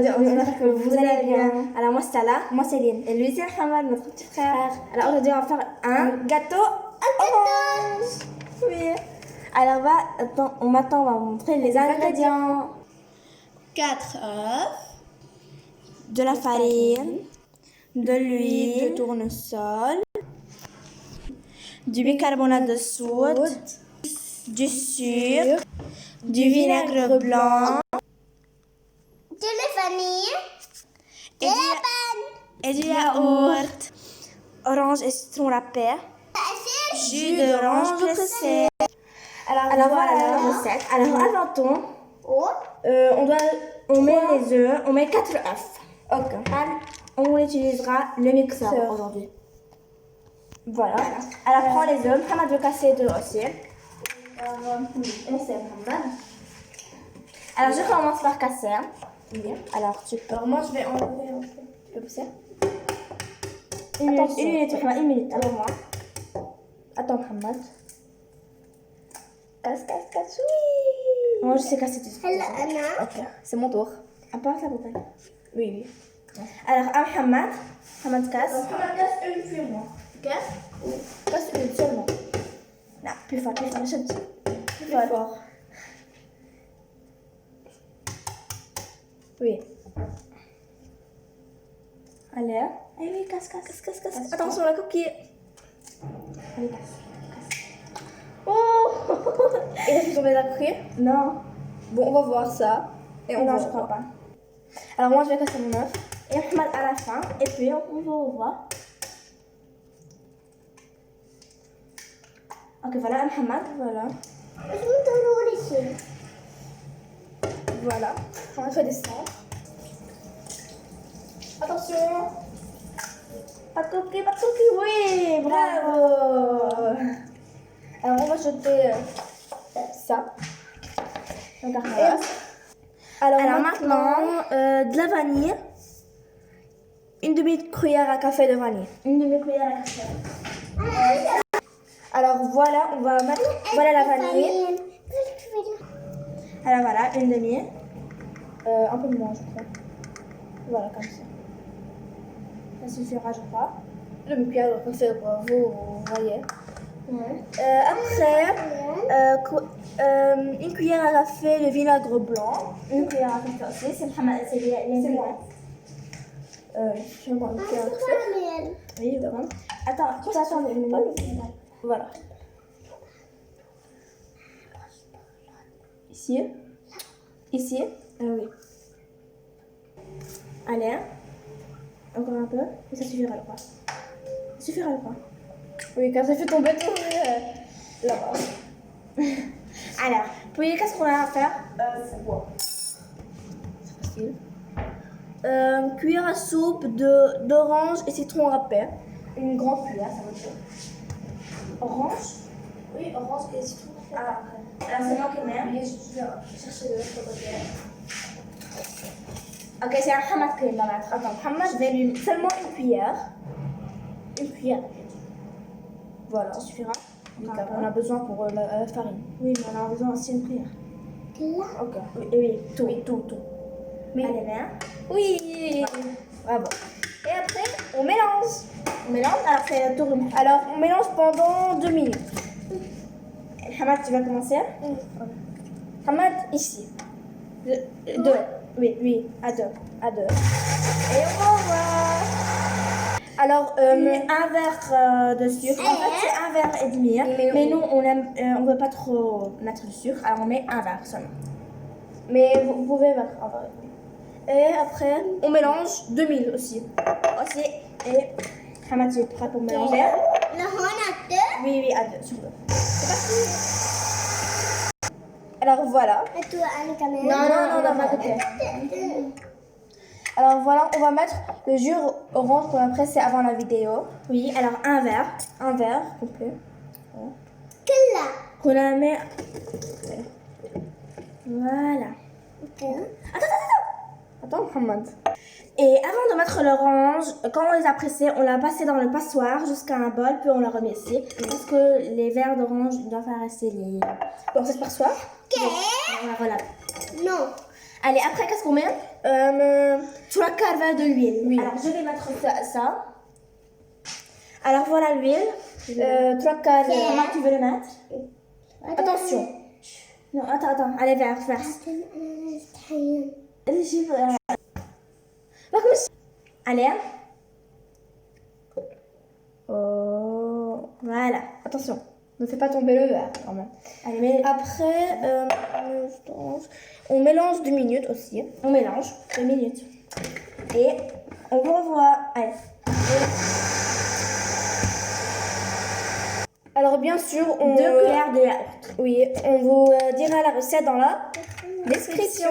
j'espère que vous allez bien. Alors moi c'est Tala. Moi c'est Lynn. Et lui c'est Hamad, notre petit frère. Alors aujourd'hui on va faire un gâteau orange. Oui. Alors maintenant on va vous montrer les ingrédients. 4 œufs, De la farine, de l'huile de tournesol, du bicarbonate de soude, du sucre, du vinaigre blanc de la vanille, et et du yaourt, orange et citron râpé, jus d'orange pressé. Alors voilà la recette. Alors avant on met les œufs, on met 4 œufs. Ok. On utilisera le mixeur aujourd'hui. Voilà. Alors prends les œufs, Hamad veut casser deux aussi. Essaie Hamad. Alors je commence par casser. Oui. Alors tu peux. Alors moi je vais enlever un peu. Tu peux pousser. Une minute, Hamad, une minute. Attends moi. Attends Hamad. Casse. Oui. Moi je sais casser tout de suite. Ok, c'est mon tour. Apporte la bouteille. Oui. Alors Hamad casse. On casse une puis moi. Ok. Casse une seulement. Non, plus fort, chante. Plus fort. Oui. Allez, oui, casse. Attention la coquille. Allez, casse. Oh. Il a fait tomber la coquille? Non. Bon, on va voir ça. Et on non, va je crois pas. Alors moi je vais casser mon œuf. Et Ahmed à la fin. Et puis on va ouvrir. Ok, voilà, Ahmed, voilà. Voilà. On va faire descendre. Attention. Pas de coquille, oui, bravo. Alors on va jeter ça. Regarde. Alors maintenant, de la vanille. Une demi-cuillère à café de vanille. Une demi-cuillère à café. Alors voilà, on va mettre voilà la vanille. Alors voilà, une demi. Un peu moins, je crois. Voilà, comme ça. Ça suffira, je crois. Demi-cuillère à café, vous voyez. Ouais. Après, une cuillère à café de vinaigre blanc. Une cuillère à café aussi. C'est moi. Je vais prendre une cuillère à café. Oui, je vais prendre. Attends une minute. Voilà. Ici. Oui. Allez. Encore un peu. Et ça suffira, je crois. Ça suffira, je crois. Oui, quand ça fait tomber tout là-bas. Alors, puis qu'est-ce qu'on a à faire? C'est quoi? C'est facile. Cuillère à soupe d'orange et citron râpé. Une grande cuillère, ça va dire. Orange? Oui, orange et citron. Ah, alors c'est moi qui mets. Oui, je vais chercher de l'autre côté. Ok, c'est un Hamad qui va mettre. Attends, Hamad, je vais lui seulement une cuillère. Une cuillère. Voilà, ça suffira. On a besoin pour la farine. Oui, mais on a besoin aussi d'une cuillère. Ok, oui, tout. Mais... Allez, viens. Oui. Bravo. Et après, on mélange, alors c'est le tour de moi. Alors, on mélange pendant 2 minutes. Hamad, tu vas commencer? Hamad, ici. Deux. Oui, à deux. Et on va voir. Alors, un verre de sucre. En fait, c'est un verre et demi. Mais nous, on veut pas trop mettre de sucre. Alors, on met un verre seulement. Mais vous pouvez mettre un verre et demi. Et après, on mélange 2000 aussi. Et Hamad, tu es prêt pour mélanger? Oui, à deux, sur deux. C'est parti. Alors voilà. Non, à côté. Alors voilà, on va mettre le jus orange qu'on a pressé avant la vidéo. Oui, alors un verre complet. Qu'on a mis. Voilà. Attends, Mohamed. Et avant de mettre l'orange, quand on les a pressés, on l'a passé dans le passoire jusqu'à un bol, puis on l'a remis ici. Parce que les verres d'orange doivent rester dans cette passoire. On va relaver. Non. Allez, après, qu'est-ce qu'on met? 3 quarts de l'huile. Oui. Alors, je vais mettre ça. Alors, voilà l'huile. 3 quarts. Comment tu veux le mettre? Attention. Non, attends. Allez, verse. Allez. Oh, voilà. Attention. Ne fais pas tomber le verre quand même. Allez, mais après, on mélange 2 minutes aussi. On mélange 2 minutes. Et on vous revoit. Allez. Alors bien sûr, 2 cuillères de yaourt. Oui, on vous dira la recette dans la description.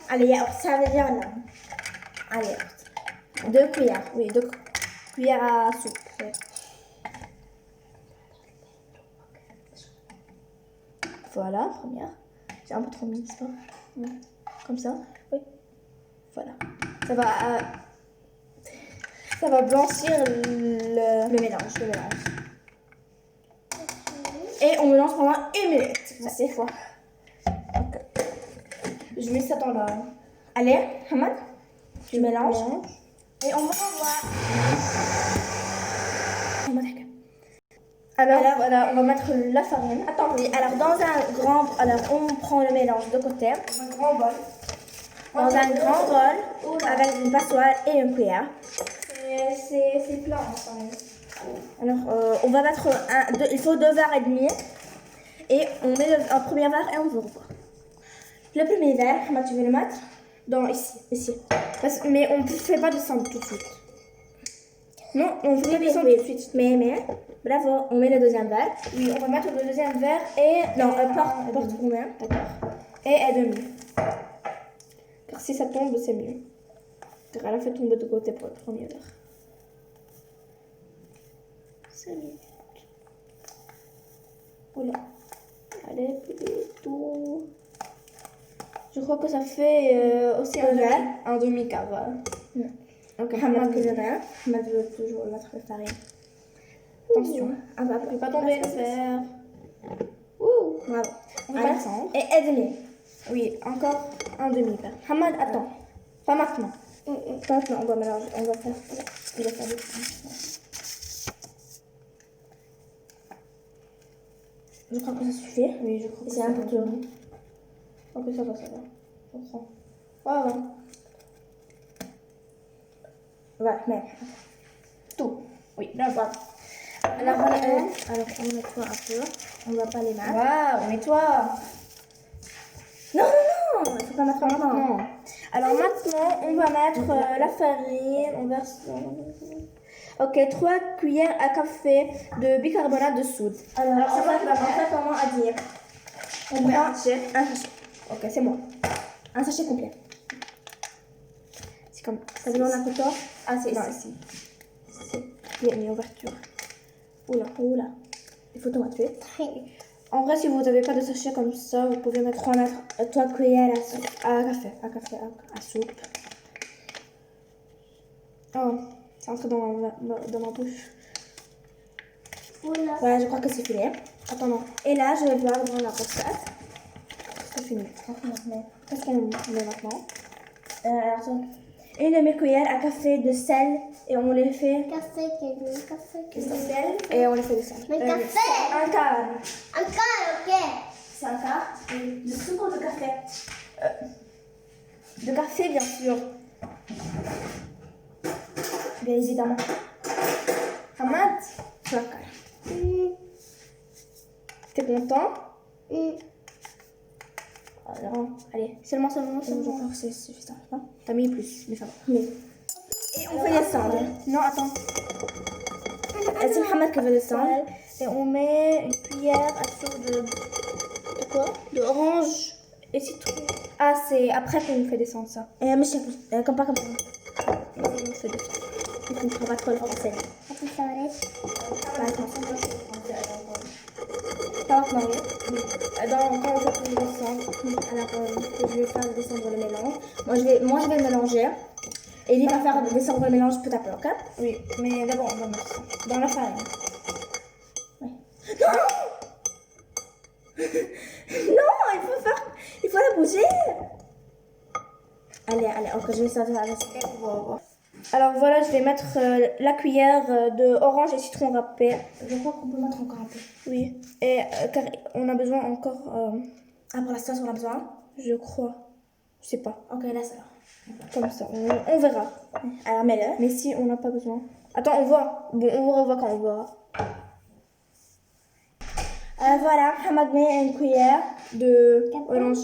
Allez, yaourt, ça veut dire là. Allez, yaourt. 2 cuillères. Oui, 2 cuillères à soupe. Voilà, première. J'ai un peu trop mis, c'est pas comme ça. Oui. Voilà. Ça va blanchir le mélange. Et on mélange pendant 1 minute. C'est fort. Okay. Je mets ça dans la... Allez, Hamad, tu mélanges. Et on va revoir. Alors voilà, on va mettre la farine. Attends, oui, alors on prend le mélange de côté. Un grand bol. Dans un grand bol avec une passoire et une cuillère. C'est plat ensemble. Alors on va mettre il faut 2 verres et demi. Et on met un premier verre et on va revoir. Le premier verre, comment tu veux le mettre? Ici. Mais on ne fait pas descendre tout de suite. Non, on ne fait pas descendre tout de suite. Mais, bravo, on met le deuxième verre. Oui, on va mettre le deuxième verre et... Non, porte combien? D'accord. Et demi. Car si ça tombe, c'est mieux. Car elle a fait tomber de côté pour le premier verre. C'est mieux. Oula. Allez, plutôt... Je crois que ça fait aussi un verre. Un demi-quart, voilà. Ok, Hamad que le verre. Hamad veut toujours mettre la farine. Attention. Ah bah, ne pas tomber le verre. Ouh, bravo. On va descendre. Et demi. Oui, encore un demi-verre. Hamad, attends. Pas maintenant. Pas maintenant, on va mélanger. On va faire... Il va faire des... Je crois que ça suffit. Oui, je crois que c'est un peu trop. Ok, ça va. Je prends. Voilà. Voilà, mais tout. Oui, bravo. Alors, on nettoie un peu. On va pas les mettre. Waouh, on nettoie. Non, il faut pas mettre maintenant. Alors maintenant, on va mettre la farine. On verse. Ok, 3 cuillères à café de bicarbonate de soude. Alors c'est quoi comment à dire? On prend un sachet. Ok, c'est moi. Un sachet complet. C'est comme... Ça demande un couteau? Ah, c'est ici. Il y a une ouverture. Oula. Il faut tomber. En vrai, si vous n'avez pas de sachet comme ça, vous pouvez mettre 3 cuillères à soupe. Oh, c'est entré dans ma bouche. Voilà, je crois que c'est fini. Attends, non. Et là, je vais voir dans la recette. C'est fini. Qu'est-ce qu'on met maintenant? Une demi-cuillère à café de sel et on les fait... Café. sel et on les fait descendre. Mais café! Un quart. Ok. C'est un quart. De sucre de café. De café, bien sûr. Bien évidemment. Hamad, tu vas calme. T'es content? Alors, allez, seulement. Je crois que c'est suffisant. Non? T'as mis plus, mais ça va. Et on fait descendre. Non, attends. C'est Mohamed qui veut descendre. Et on met une cuillère à soupe de quoi? D'orange et citron. Ah, c'est après qu'on fait descendre ça. Mais c'est comme pas comme ça. On fait descendre. Il faut qu'on va trop le français. Quand on fait pour descendre, alors je vais faire descendre le mélange. Moi je vais le mélanger. Et lui va faire descendre le mélange peu à peu, ok? Oui, mais d'abord on va mettre ça dans la farine. Ouais. Non! Non, il faut la bouger. Allez, ok, je vais sortir la recette pour voir. Alors voilà, je vais mettre la cuillère de orange et citron râpé. Je crois qu'on peut mettre encore un peu. Oui. Et car on a besoin encore. Ah, pour la sauce, on a besoin? Je crois. Je sais pas. Ok, laisse alors. Comme ça, on verra. Alors, mets-le. Mais si on n'a pas besoin. Attends, on voit. Bon, on revoit quand on verra. Voilà, Hamad met une cuillère De orange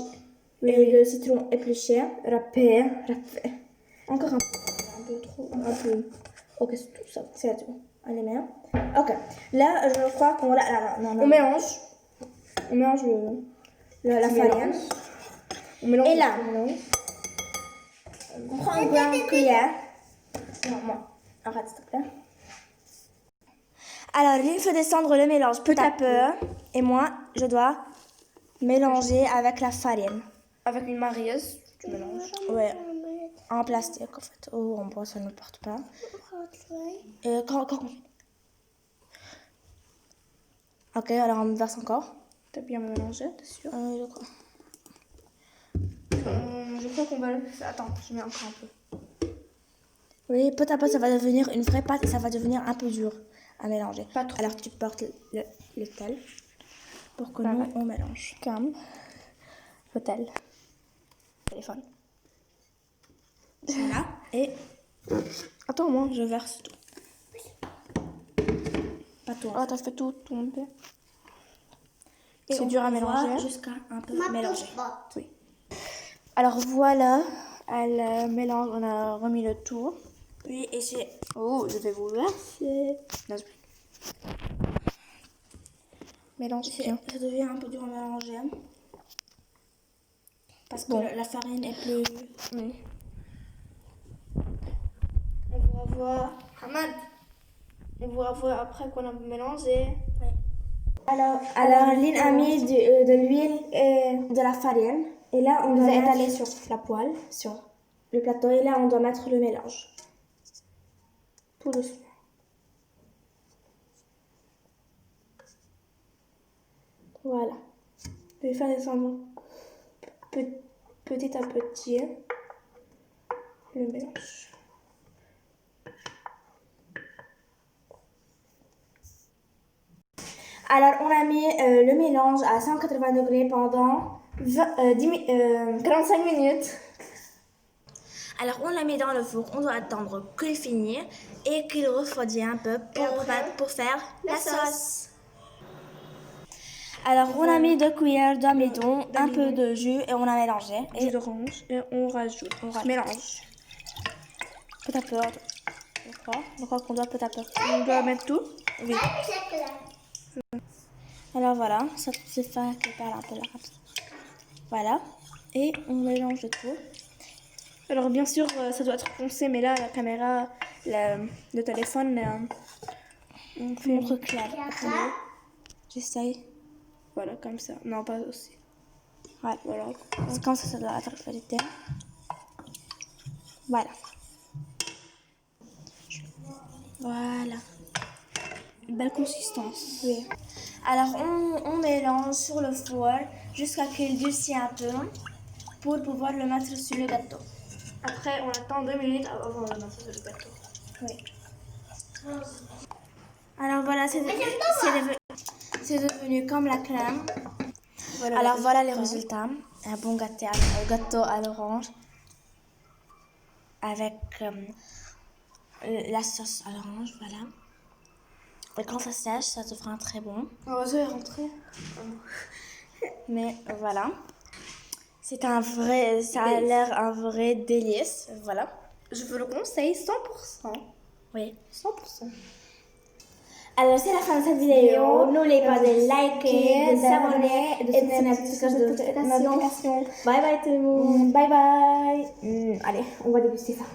et de citron épluché. râpé. Encore un peu trop. Un peu. Ok, c'est tout ça. C'est tout. Allez, mets. Ok. Là, je crois qu'on l'a. Non. On mélange. On mélange La farine. On mélange. Et là, on mélange. on prend une grande cuillère. Non, moi. Arrête, s'il te plaît. Alors, il fait descendre le mélange peu à peu. Et moi, je dois mélanger avec la farine. Avec une marieuse, tu mélanges. Ouais. En plastique, en fait. Oh, en bois, ça ne porte pas. Et quand... Ok, alors on verse encore. T'as bien mélangé, t'es sûr? Je crois. Je crois qu'on va le faire. Attends, je mets encore un peu. Oui, peu à peu, ça va devenir une vraie pâte et ça va devenir un peu dur à mélanger. Pas trop. Alors, tu portes le tel pour que nous, on mélange. Calme. Le tel. Téléphone. Voilà. Et... Attends, moi, je verse tout. Pas tout. Ah, t'as fait tout monter. Et C'est on dur à va mélanger. jusqu'à un peu mélanger. Oui. Alors voilà, elle mélange, on a remis le tout. Oui, et c'est... Oh, je vais vous verser. Non, je... Mélange bien. Ça devient un peu dur à mélanger. Parce que Bon. la farine est plus... Oui. On vous revoit. Hamad, on vous revoit après qu'on a mélangé. Oui. Alors Lynn a mis de l'huile et de la farine. Et là, on doit étaler sur la poêle, sur le plateau. Et là, on doit mettre le mélange. Tout doucement. Voilà. Je vais faire descendre petit à petit le mélange. Alors, on a mis le mélange à 180 degrés pendant 45 minutes. Alors, on l'a mis dans le four. On doit attendre qu'il finisse et qu'il refroidisse un peu pour faire la sauce. Alors, on a mis 2 cuillères d'amidon, un peu de jus et on a mélangé. Jus d'orange et on rajoute. On mélange. Peu à peu. Je crois qu'on doit peu à peu. On doit mettre tout. Oui. Alors voilà, ça c'est fait qui parle un peu là. Voilà. Et on mélange le tout. Alors bien sûr, ça doit être foncé, mais là, la caméra, le téléphone, on fait Montre clair. J'essaye. Voilà, comme ça. Non, pas aussi. Ouais. Voilà. C'est comme ça doit être vérité. Voilà. Voilà. Une belle consistance. Oui. Alors on mélange sur le four jusqu'à qu'il durcisse un peu pour pouvoir le mettre sur le gâteau. Après, on attend 2 minutes avant de mettre sur le gâteau. Oui. Alors voilà, c'est devenu comme la crème. Voilà. Alors voilà les résultats. Un bon gâteau à l'orange avec la sauce à l'orange, voilà. Et quand ça sèche, ça devient très bon. On va se rentrer. Mais voilà. C'est un vrai, ça a l'air un vrai délice, voilà. Je vous le conseille 100%. Oui. 100%. Alors c'est la fin de cette vidéo. N'oubliez pas de liker, de s'abonner et de sonner la petite cloche de notification. Bye bye tout le monde. Bye bye. Allez, on va déguster ça.